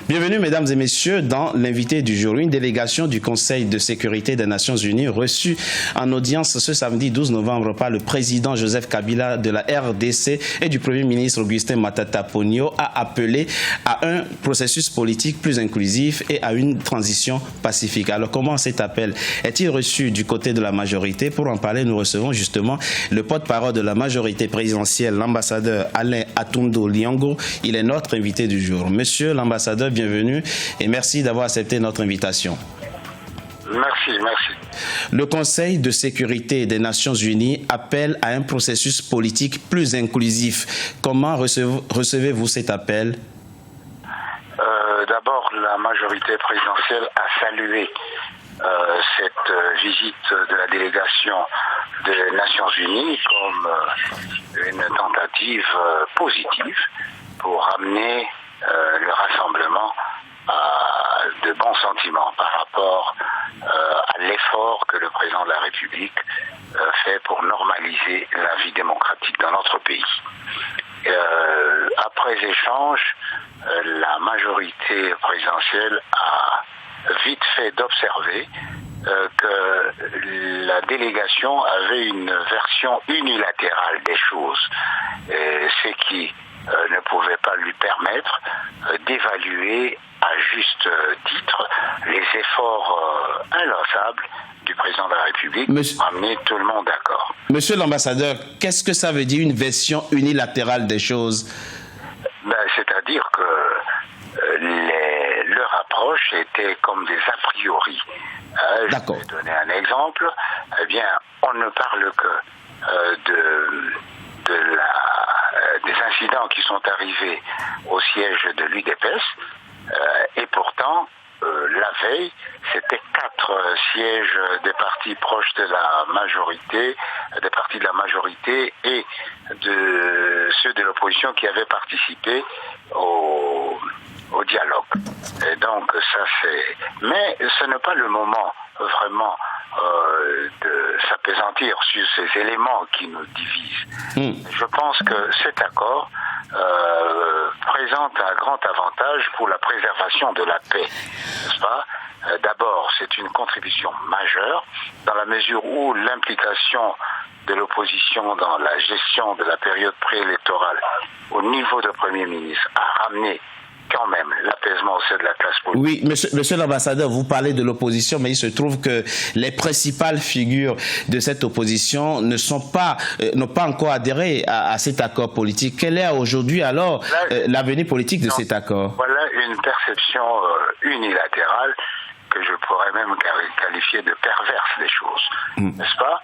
Bienvenue, mesdames et messieurs, dans l'invité du jour. Une délégation du Conseil de sécurité des Nations Unies reçue en audience ce samedi 12 novembre par le président Joseph Kabila de la RDC et du Premier ministre Augustin Matata Ponyo a appelé à un processus politique plus inclusif et à une transition pacifique. Alors, comment cet appel est-il reçu du côté de la majorité? Pour en parler, nous recevons justement le porte-parole de la majorité présidentielle, l'ambassadeur Alain Atundo Liongo. Il est notre invité du jour. Monsieur l'ambassadeur, bienvenue et merci d'avoir accepté notre invitation. Merci. Le Conseil de sécurité des Nations Unies appelle à un processus politique plus inclusif. Comment recevez-vous cet appel? D'abord, la majorité présidentielle a salué cette visite de la délégation des Nations Unies comme une tentative positive pour amener le rassemblement à de bons sentiments par rapport à l'effort que le président de la République fait pour normaliser la vie démocratique dans notre pays. Après échange, la majorité présidentielle a vite fait d'observer que la délégation avait une version unilatérale des choses, ce qui ne pouvait pas lui permettre d'évaluer à juste titre les efforts inlassables du président de la République pour amener tout le monde d'accord. Monsieur l'ambassadeur, qu'est-ce que ça veut dire une version unilatérale des choses? C'est-à-dire que leur approche était comme des a priori. Je vais donner un exemple. Eh bien, on ne parle que des incidents qui sont arrivés au siège de l'UDPS et pourtant, la veille, c'était 4 sièges des partis proches de la majorité, des partis de la majorité et de ceux de l'opposition qui avaient participé au dialogue. Et donc, ça c'est... Mais ce n'est pas le moment vraiment de s'appesantir sur ces éléments qui nous divisent. Je pense que cet accord présente un grand avantage pour la préservation de la paix, n'est-ce pas? D'abord, c'est une contribution majeure dans la mesure où l'implication de l'opposition dans la gestion de la période préélectorale au niveau de Premier ministre a ramené quand même l'apaisement au sein de la classe politique. Oui, monsieur l'ambassadeur, vous parlez de l'opposition, mais il se trouve que les principales figures de cette opposition n'ont pas encore adhéré à cet accord politique. Quel est aujourd'hui alors l'avenir politique de cet accord? Voilà une perception unilatérale que je pourrais même qualifier de perverse des choses, n'est-ce pas?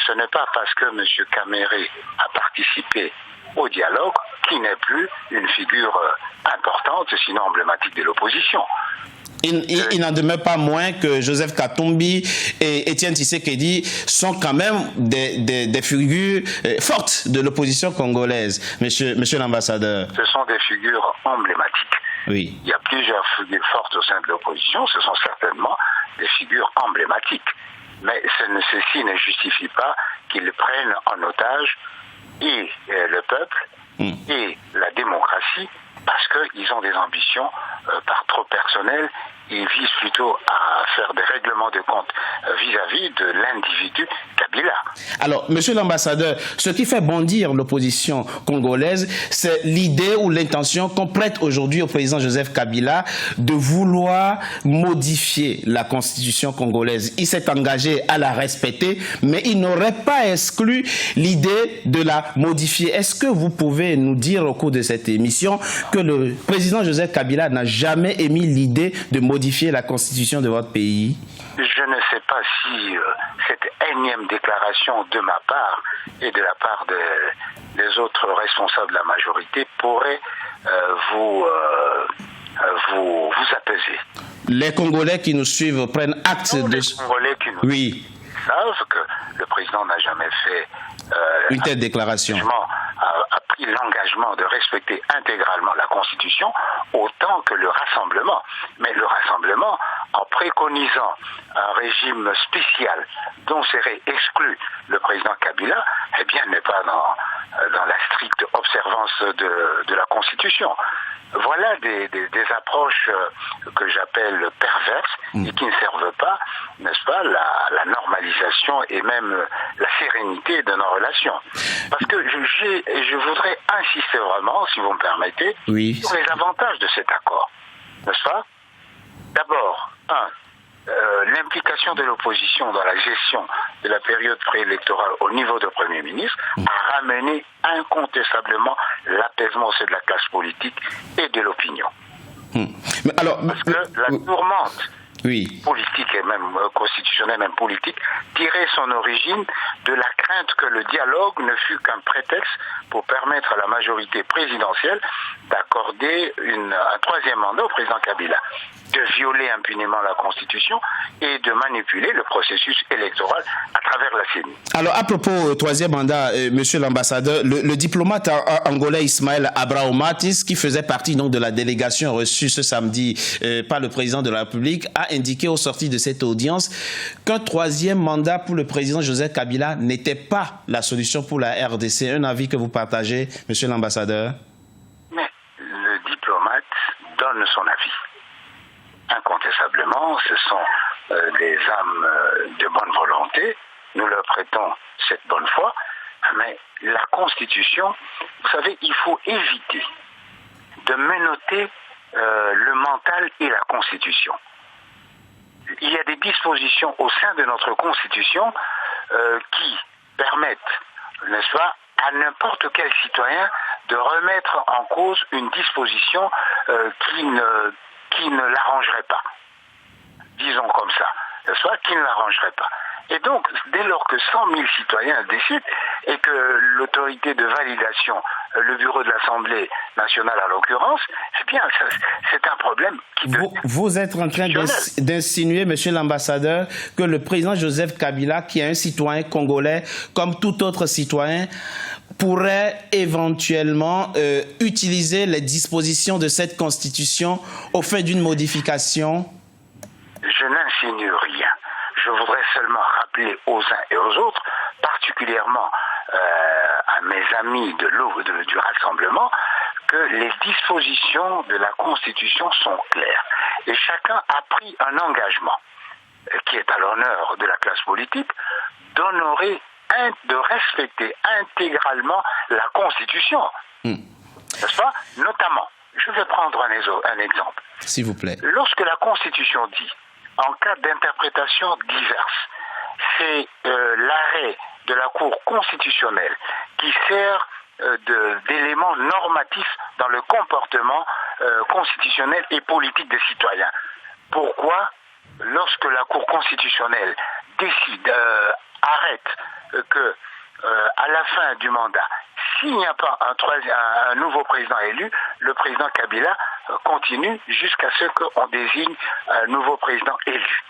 Ce n'est pas parce que M. Caméré a participé au dialogue qui n'est plus une figure importante, sinon emblématique de l'opposition. Il n'en demeure pas moins que Joseph Katumbi et Etienne Tshisekedi sont quand même des figures fortes de l'opposition congolaise, monsieur l'ambassadeur. Ce sont des figures emblématiques. Oui. Il y a plusieurs figures fortes au sein de l'opposition, ce sont certainement des figures emblématiques. Mais ceci ne justifie pas qu'ils prennent en otage et le peuple et la démocratie parce qu'ils ont des ambitions par trop personnelles. Ils visent plutôt à faire des règlements de compte vis-à-vis de l'individu Kabila. Alors, monsieur l'ambassadeur, ce qui fait bondir l'opposition congolaise, c'est l'idée ou l'intention qu'on prête aujourd'hui au président Joseph Kabila de vouloir modifier la constitution congolaise. Il s'est engagé à la respecter, mais il n'aurait pas exclu l'idée de la modifier. Est-ce que vous pouvez nous dire au cours de cette émission que le président Joseph Kabila n'a jamais émis l'idée de modifier la constitution de votre pays? Je ne sais pas si cette énième déclaration de ma part et de la part des autres responsables de la majorité pourrait vous apaiser. Les Congolais qui nous suivent prennent acte de... Les Congolais qui nous savent que le président n'a jamais fait une telle déclaration. A pris l'engagement de respecter intégralement la Constitution. autant que le Rassemblement. Mais le Rassemblement, en préconisant un régime spécial dont serait exclu le président Kabila, eh bien, n'est pas dans la stricte observance de la Constitution. Voilà des approches que j'appelle perverses et qui ne servent pas, n'est-ce pas, la normalisation et même la sérénité de nos relations. Parce que je voudrais insister vraiment, si vous me permettez, sur les avantages de cet accord, n'est-ce pas? D'abord, l'implication de l'opposition dans la gestion de la période préélectorale au niveau de Premier ministre a ramené incontestablement l'apaisement au sein de la classe politique et de l'opinion. Parce que la tourmente politique et même constitutionnelle, même politique, tirait son origine de la crainte que le dialogue ne fût qu'un prétexte pour permettre à la majorité présidentielle d'accorder un troisième mandat au président Kabila, de violer impunément la Constitution et de manipuler le processus électoral à travers la CENI. Alors, à propos troisième mandat, monsieur l'ambassadeur, le diplomate angolais Ismaël Abraomatis, qui faisait partie donc de la délégation reçue ce samedi par le président de la République, a indiqué au sorti de cette audience qu'un troisième mandat pour le président Joseph Kabila n'était pas la solution pour la RDC. Un avis que vous partagez, monsieur l'ambassadeur? Mais le diplomate donne son avis. Incontestablement, ce sont des âmes de bonne volonté. Nous leur prêtons cette bonne foi. Mais la Constitution, vous savez, il faut éviter de menotter le mental et la Constitution. Il y a des dispositions au sein de notre Constitution qui permettent, n'est-ce pas, à n'importe quel citoyen de remettre en cause une disposition qui ne l'arrangerait pas. Disons comme ça, n'est-ce pas, qui ne l'arrangerait pas. Et donc, dès lors que 100 000 citoyens décident et que l'autorité de validation, le bureau de l'Assemblée nationale en l'occurrence, eh bien, c'est un problème qui... Vous êtes en train d'insinuer, monsieur l'ambassadeur, que le président Joseph Kabila, qui est un citoyen congolais, comme tout autre citoyen, pourrait éventuellement utiliser les dispositions de cette Constitution au fait d'une modification? Je n'insinue rien. Je voudrais seulement rappeler aux uns et aux autres, particulièrement à mes amis du Rassemblement, que les dispositions de la Constitution sont claires. Et chacun a pris un engagement qui est à l'honneur de la classe politique d'honorer, de respecter intégralement la Constitution. N'est-ce pas? Notamment, je vais prendre un exemple. S'il vous plaît. Lorsque la Constitution dit, en cas d'interprétation diverse, c'est l'arrêt de la Cour constitutionnelle qui sert d'élément normatif dans le comportement constitutionnel et politique des citoyens. Pourquoi, lorsque la Cour constitutionnelle décide, arrête que à la fin du mandat, s'il n'y a pas un nouveau président élu, le président Kabila continue jusqu'à ce qu'on désigne un nouveau président élu.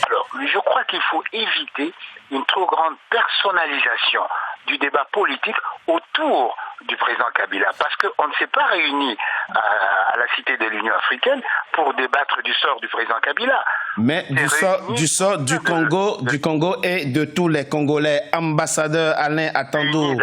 Alors, je crois qu'il faut éviter une trop grande personnalisation du débat politique autour du président Kabila, parce qu'on ne s'est pas réunis à la Cité de l'Union africaine pour débattre du sort du président Kabila. Mais du sort du Congo et de tous les Congolais. Ambassadeur Alain Atandou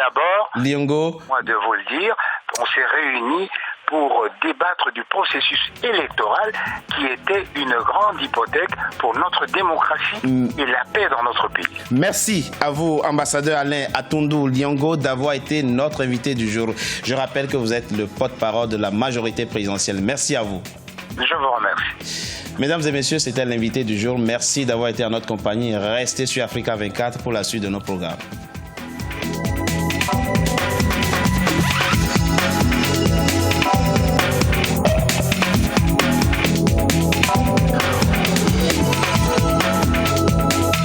Liongo. Moi de vous le dire, on s'est réunis pour débattre du processus électoral qui était une grande hypothèque pour notre démocratie et la paix dans notre pays. Merci à vous, ambassadeur Alain Atandou Liongo, d'avoir été notre invité du jour. Je rappelle que vous êtes le porte-parole de la majorité présidentielle. Merci à vous. Je vous remercie. Mesdames et messieurs, c'était l'invité du jour. Merci d'avoir été en notre compagnie. Restez sur Africa 24 pour la suite de nos programmes.